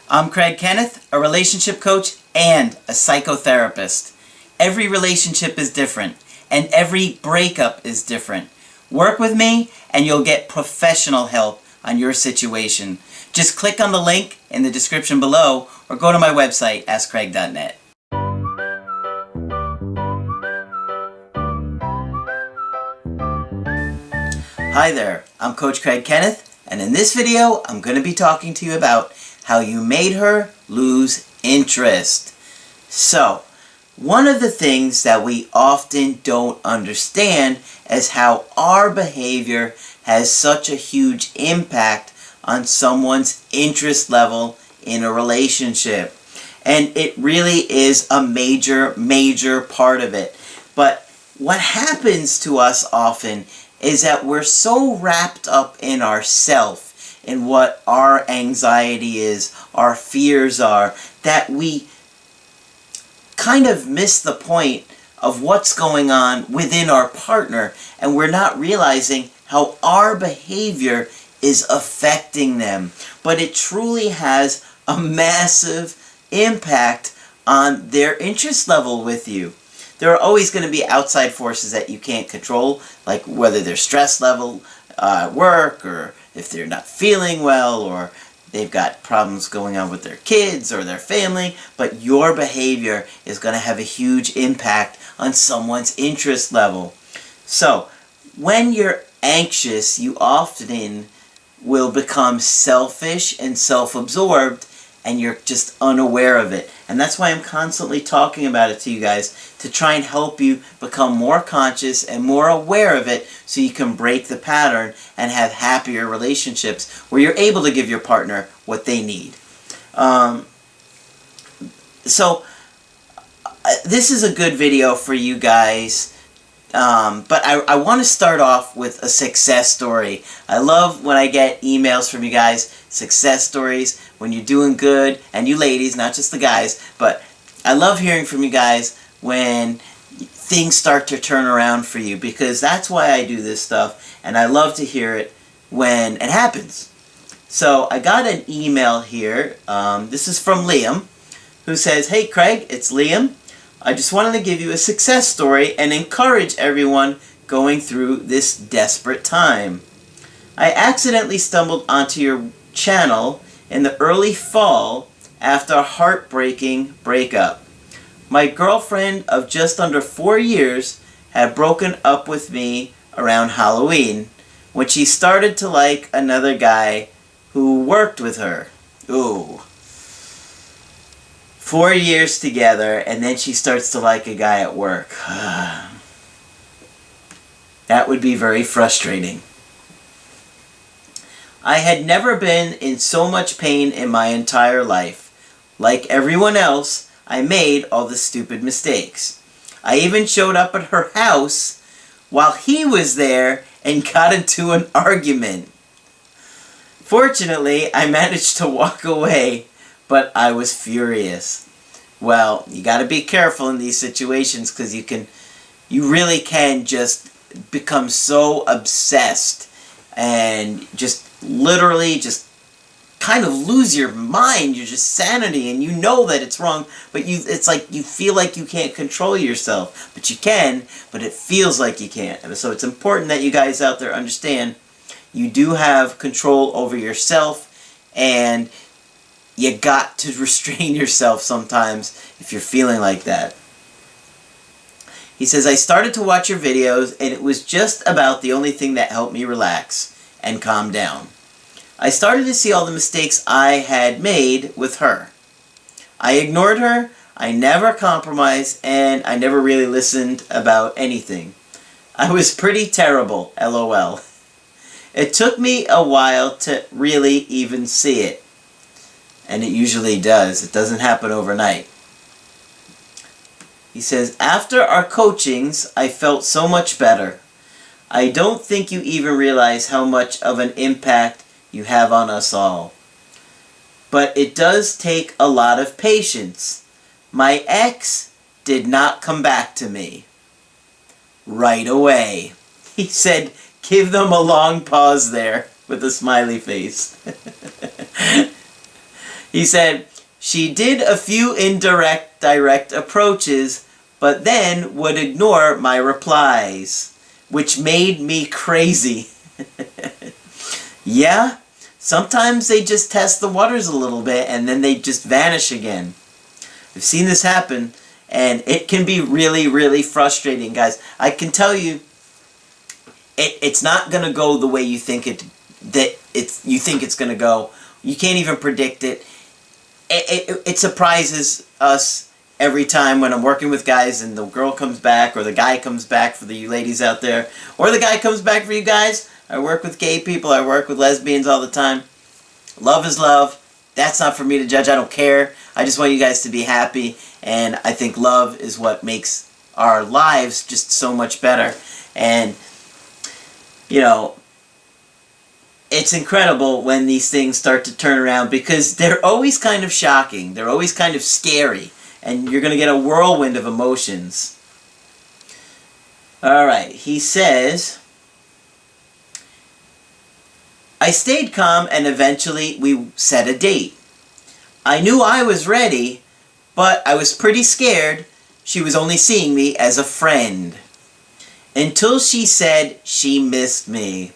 I'm Craig Kenneth, a relationship coach and a psychotherapist. Every relationship is different, and every breakup is different. Work with me, and you'll get professional help on your situation. Just click on the link in the description below, or go to my website, askcraig.net. Hi there, I'm Coach Craig Kenneth, and in this video, I'm going to be talking to you about how you made her lose interest. So, one of the things that we often don't understand is how our behavior has such a huge impact on someone's interest level in a relationship. And it really is a major part of it. But what happens to us often is that we're so wrapped up in ourself, in what our anxiety is, our fears are, that we kind of miss the point of what's going on within our partner, and we're not realizing how our behavior is affecting them. But it truly has a massive impact on their interest level with you. There are always going to be outside forces that you can't control, like whether their stress level at work, or if they're not feeling well, or they've got problems going on with their kids or their family, but your behavior is going to have a huge impact on someone's interest level. So, when you're anxious, you often will become selfish and self-absorbed, and you're just unaware of it. And that's why I'm constantly talking about it to you guys, to try and help you become more conscious and more aware of it, so you can break the pattern and have happier relationships where you're able to give your partner what they need. This is a good video for you guys. But I want to start off with a success story. I love when I get emails from you guys, success stories, when you're doing good, and you ladies, not just the guys, but I love hearing from you guys when things start to turn around for you, because that's why I do this stuff, and I love to hear it when it happens. So I got an email here. This is from Liam, who says, "Hey Craig, it's Liam. I just wanted to give you a success story and encourage everyone going through this desperate time. I accidentally stumbled onto your channel in the early fall after a heartbreaking breakup. My girlfriend of just under 4 years had broken up with me around Halloween when she started to like another guy who worked with her." Ooh. 4 years together, and then she starts to like a guy at work. That would be very frustrating. "I had never been in so much pain in my entire life. Like everyone else, I made all the stupid mistakes. I even showed up at her house while he was there and got into an argument. Fortunately, I managed to walk away, but I was furious." Well, you got to be careful in these situations, because you really can just become so obsessed and just literally just kind of lose your mind, your just sanity, and you know that it's wrong, but it's like you feel like you can't control yourself, but you can, but it feels like you can't. And so it's important that you guys out there understand you do have control over yourself, and you got to restrain yourself sometimes if you're feeling like that. He says, "I started to watch your videos, and it was just about the only thing that helped me relax and calm down. I started to see all the mistakes I had made with her. I ignored her, I never compromised, and I never really listened about anything. I was pretty terrible, LOL. It took me a while to really even see it." And it usually does. It doesn't happen overnight. He says, "After our coachings, I felt so much better. I don't think you even realize how much of an impact you have on us all. But it does take a lot of patience. My ex did not come back to me right away." He said, give them a long pause there with a smiley face. He said, she did a few indirect, direct approaches, but then would ignore my replies, which made me crazy. Yeah, sometimes they just test the waters a little bit and then they just vanish again. I've seen this happen, and it can be really, really frustrating, guys. I can tell you, it's not going to go the way you think you think it's going to go. You can't even predict it. It surprises us every time when I'm working with guys and the girl comes back or the guy comes back for you ladies out there, or the guy comes back for you guys. I work with gay people. I work with lesbians all the time. Love is love. That's not for me to judge. I don't care. I just want you guys to be happy, and I think love is what makes our lives just so much better. And, you know, it's incredible when these things start to turn around because they're always kind of shocking. They're always kind of scary, and you're going to get a whirlwind of emotions. All right, he says, I stayed calm and eventually we set a date. I knew I was ready, but I was pretty scared. She was only seeing me as a friend. Until she said she missed me.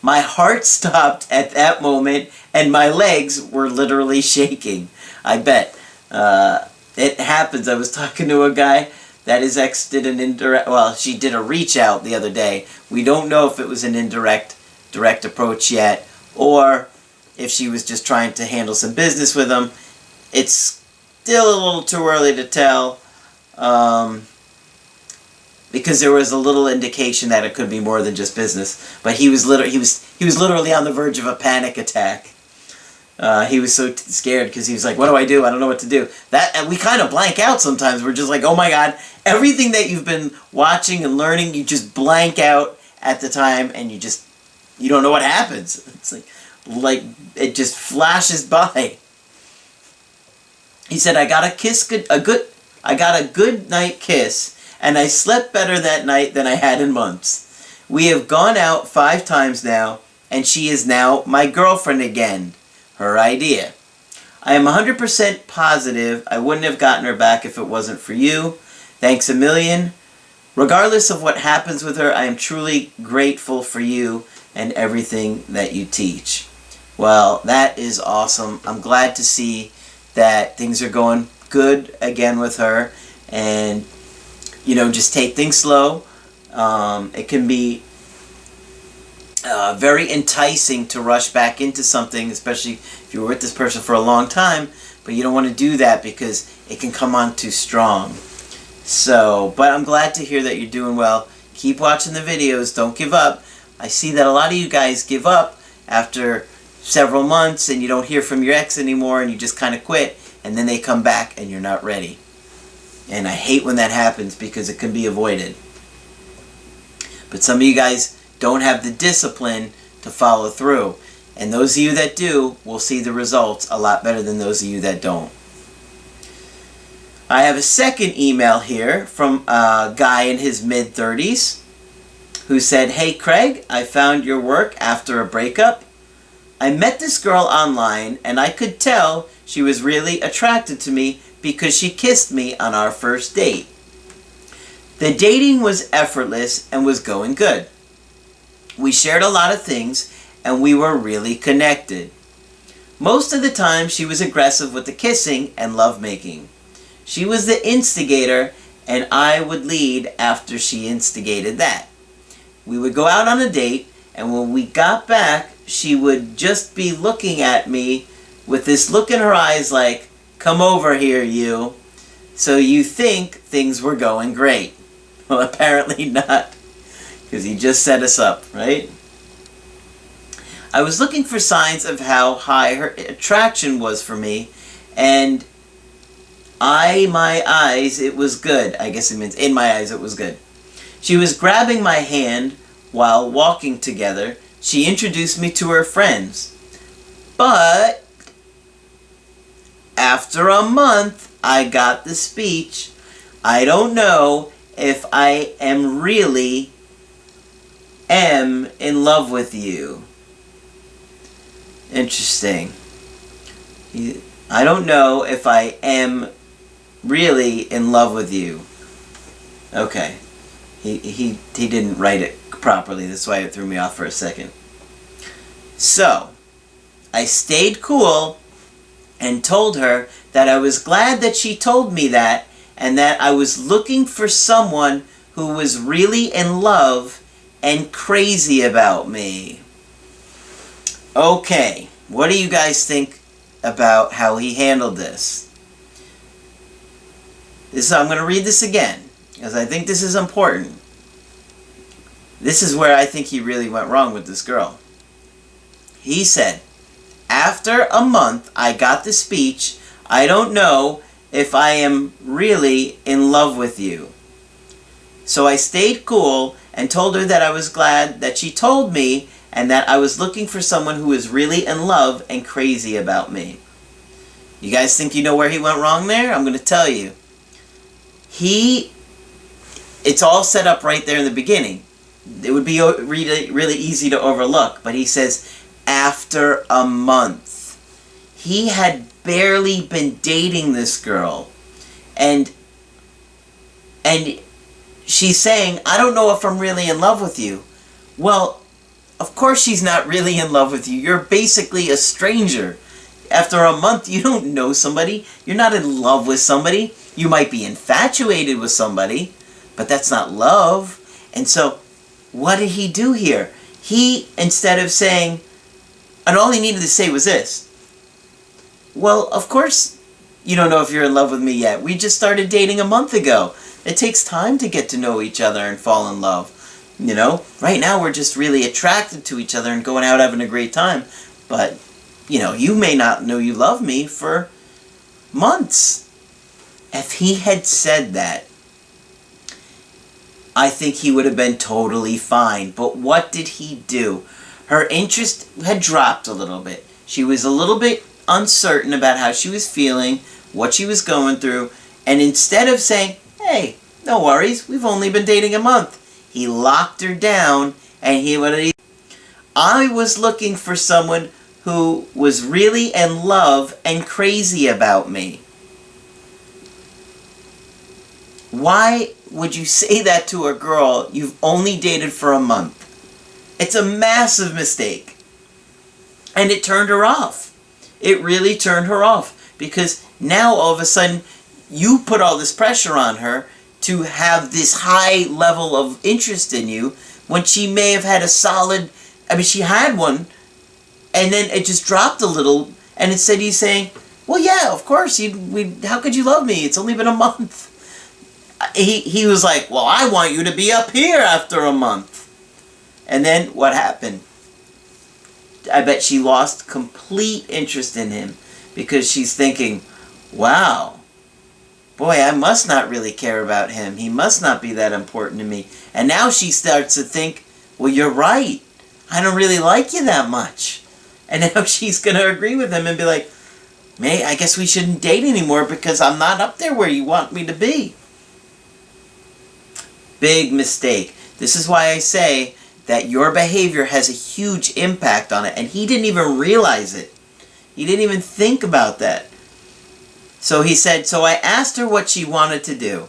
My heart stopped at that moment and my legs were literally shaking. I bet. It happens. I was talking to a guy that his ex did an indirect, well, she did a reach out the other day. We don't know if it was an direct approach yet, or if she was just trying to handle some business with him. It's still a little too early to tell, because there was a little indication that it could be more than just business. But he was literally on the verge of a panic attack. He was so scared because he was like, "What do I do? I don't know what to do." And we kind of blank out sometimes. We're just like, "Oh my God!" Everything that you've been watching and learning, you just blank out at the time, and you don't know what happens. It's like it just flashes by. He said, I got a good night kiss, and I slept better that night than I had in months. We have gone out 5 times now, and she is now my girlfriend again. Her idea. I am 100% positive I wouldn't have gotten her back if it wasn't for you. Thanks a million. Regardless of what happens with her, I am truly grateful for you and everything that you teach. Well, that is awesome. I'm glad to see that things are going good again with her. And, you know, just take things slow. It can be very enticing to rush back into something, especially if you were with this person for a long time, but you don't want to do that because it can come on too strong. So, but I'm glad to hear that you're doing well. Keep watching the videos. Don't give up. I see that a lot of you guys give up after several months and you don't hear from your ex anymore and you just kind of quit, and then they come back and you're not ready. And I hate when that happens because it can be avoided. But some of you guys don't have the discipline to follow through. And those of you that do will see the results a lot better than those of you that don't. I have a second email here from a guy in his mid-30s who said, Hey Craig, I found your work after a breakup. I met this girl online and I could tell she was really attracted to me because she kissed me on our first date. The dating was effortless and was going good. We shared a lot of things and we were really connected. Most of the time she was aggressive with the kissing and lovemaking. She was the instigator and I would lead after she instigated that. We would go out on a date and when we got back she would just be looking at me with this look in her eyes like, come over here you. So you think things were going great. Well, apparently not. Because he just set us up, right? I was looking for signs of how high her attraction was for me, and my eyes, it was good. I guess it means in my eyes it was good. She was grabbing my hand while walking together. She introduced me to her friends. But after a month, I got the speech, I don't know if I really am in love with you. Interesting. I don't know if I am really in love with you. Okay. He didn't write it properly. That's why it threw me off for a second. So, I stayed cool and told her that I was glad that she told me that, and that I was looking for someone who was really in love and crazy about me. Okay, what do you guys think about how he handled this? I'm going to read this again, because I think this is important. This is where I think he really went wrong with this girl. He said, after a month, I got the speech, I don't know if I am really in love with you. So I stayed cool and told her that I was glad that she told me and that I was looking for someone who is really in love and crazy about me. You guys think you know where he went wrong there? I'm going to tell you. It's all set up right there in the beginning. It would be really, really easy to overlook, but he says, after a month. He had barely been dating this girl. And she's saying, I don't know if I'm really in love with you. Well, of course she's not really in love with you. You're basically a stranger. After a month, you don't know somebody. You're not in love with somebody. You might be infatuated with somebody, but that's not love. And so, what did he do here? He, instead of saying, and all he needed to say was this, well, of course you don't know if you're in love with me yet. We just started dating a month ago. It takes time to get to know each other and fall in love. You know, right now we're just really attracted to each other and going out having a great time. But, you know, you may not know you love me for months. If he had said that, I think he would have been totally fine. But what did he do? Her interest had dropped a little bit. She was a little bit uncertain about how she was feeling, what she was going through, and instead of saying, hey, no worries, we've only been dating a month, he locked her down, and I was looking for someone who was really in love and crazy about me. Why would you say that to a girl you've only dated for a month? It's a massive mistake. And it turned her off. It really turned her off. Because now all of a sudden, you put all this pressure on her to have this high level of interest in you when she may have had a solid, she had one, and then it just dropped a little, and instead he's saying, well, yeah, of course, how could you love me? It's only been a month. He was like, well, I want you to be up here after a month. And then what happened? I bet she lost complete interest in him because she's thinking, wow, boy, I must not really care about him. He must not be that important to me. And now she starts to think, well, you're right. I don't really like you that much. And now she's going to agree with him and be like, May, I guess we shouldn't date anymore because I'm not up there where you want me to be. Big mistake. This is why I say that your behavior has a huge impact on it, and he didn't even realize it. He didn't even think about that. So he said, so I asked her what she wanted to do.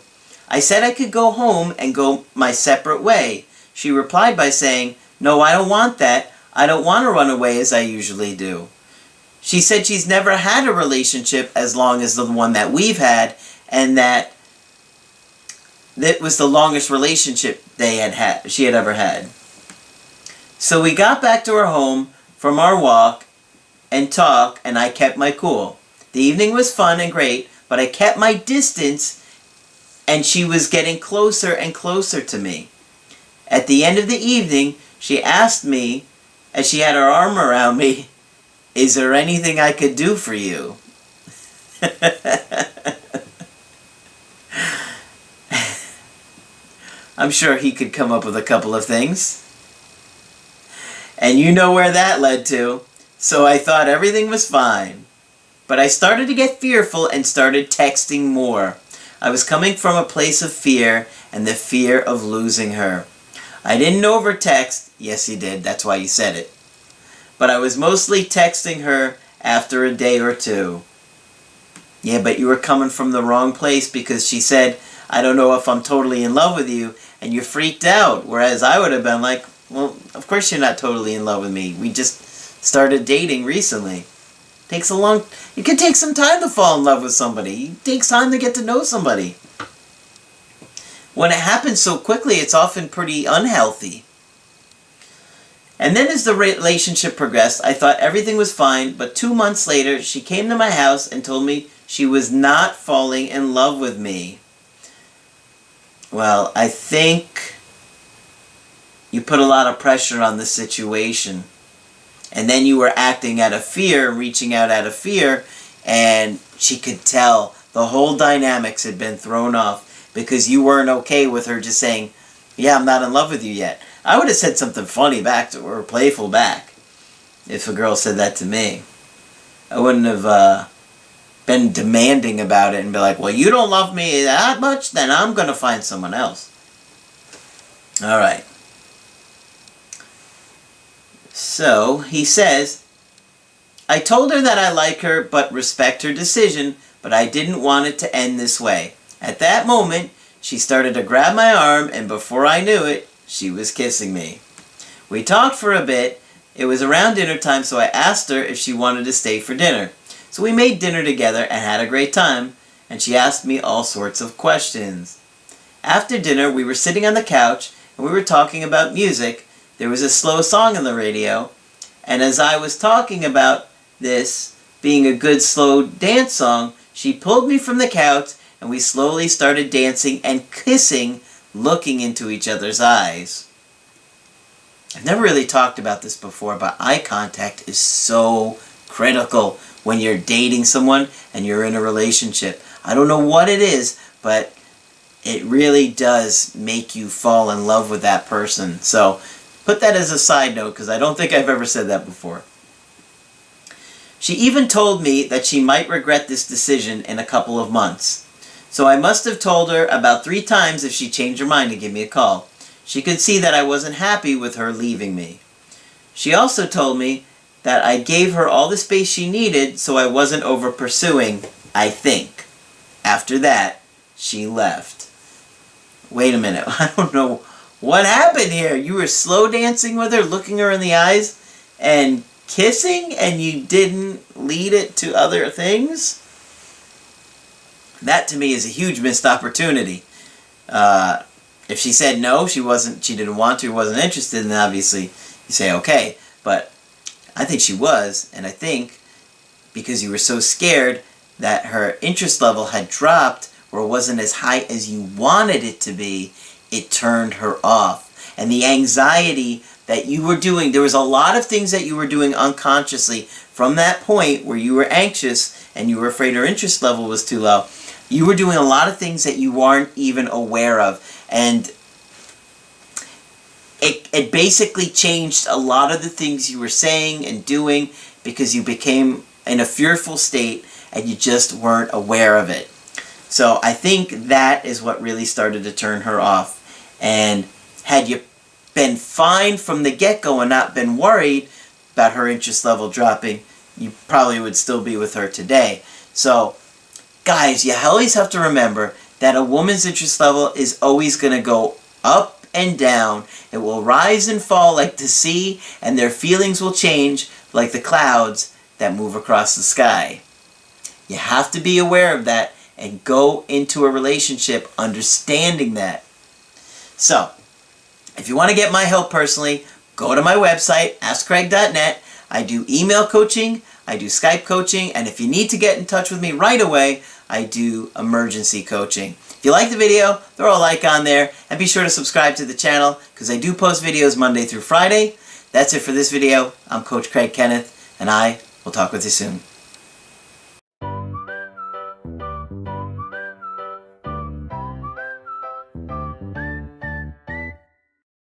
I said I could go home and go my separate way. She replied by saying, no, I don't want that. I don't want to run away as I usually do. She said she's never had a relationship as long as the one that we've had, and that was the longest relationship she had ever had. So we got back to her home from our walk and talk, and I kept my cool. The evening was fun and great, but I kept my distance, and she was getting closer and closer to me. At the end of the evening, she asked me, as she had her arm around me, is there anything I could do for you? I'm sure he could come up with a couple of things. And you know where that led to. So I thought everything was fine. But I started to get fearful and started texting more. I was coming from a place of fear and the fear of losing her. I didn't over text. Yes, you did. That's why you said it. But I was mostly texting her after a day or two. Yeah, but you were coming from the wrong place because she said, I don't know if I'm totally in love with you, and you freaked out. Whereas I would have been like, well, of course you're not totally in love with me. We just started dating recently. It can take some time to fall in love with somebody. It takes time to get to know somebody. When it happens so quickly, it's often pretty unhealthy. And then as the relationship progressed, I thought everything was fine, but 2 months later, she came to my house and told me she was not falling in love with me. Well, I think you put a lot of pressure on the situation. And then you were acting out of fear, reaching out out of fear, and she could tell the whole dynamics had been thrown off because you weren't okay with her just saying, yeah, I'm not in love with you yet. I would have said something funny back to her, playful back, if a girl said that to me. I wouldn't have been demanding about it and be like, well, you don't love me that much, then I'm going to find someone else. All right. So, he says, I told her that I like her but respect her decision, but I didn't want it to end this way. At that moment, she started to grab my arm, and before I knew it, she was kissing me. We talked for a bit. It was around dinner time, so I asked her if she wanted to stay for dinner. So we made dinner together and had a great time, and she asked me all sorts of questions. After dinner, we were sitting on the couch, and we were talking about music. There was a slow song on the radio, and as I was talking about this being a good slow dance song, she pulled me from the couch, and we slowly started dancing and kissing, looking into each other's eyes. I've never really talked about this before, but eye contact is so critical when you're dating someone and you're in a relationship. I don't know what it is, but it really does make you fall in love with that person. So, put that as a side note, because I don't think I've ever said that before. She even told me that she might regret this decision in a couple of months. So I must have told her about 3 times if she changed her mind to give me a call. She could see that I wasn't happy with her leaving me. She also told me that I gave her all the space she needed so I wasn't over pursuing, I think. After that, she left. Wait a minute, I don't know what happened here. You were slow dancing with her, looking her in the eyes, and kissing, and you didn't lead it to other things? That to me is a huge missed opportunity. If she said no, she didn't want to, wasn't interested, then obviously you say okay. But I think she was, and I think because you were so scared that her interest level had dropped or wasn't as high as you wanted it to be, it turned her off. And the anxiety that you were doing, there was a lot of things that you were doing unconsciously from that point where you were anxious and you were afraid her interest level was too low. You were doing a lot of things that you weren't even aware of. And it basically changed a lot of the things you were saying and doing because you became in a fearful state and you just weren't aware of it. So I think that is what really started to turn her off. And had you been fine from the get-go and not been worried about her interest level dropping, you probably would still be with her today. So, guys, you always have to remember that a woman's interest level is always going to go up and down. It will rise and fall like the sea, and their feelings will change like the clouds that move across the sky. You have to be aware of that and go into a relationship understanding that. So, if you want to get my help personally, go to my website, askcraig.net. I do email coaching, I do Skype coaching, and if you need to get in touch with me right away, I do emergency coaching. If you like the video, throw a like on there, and be sure to subscribe to the channel, because I do post videos Monday through Friday. That's it for this video. I'm Coach Craig Kenneth, and I will talk with you soon.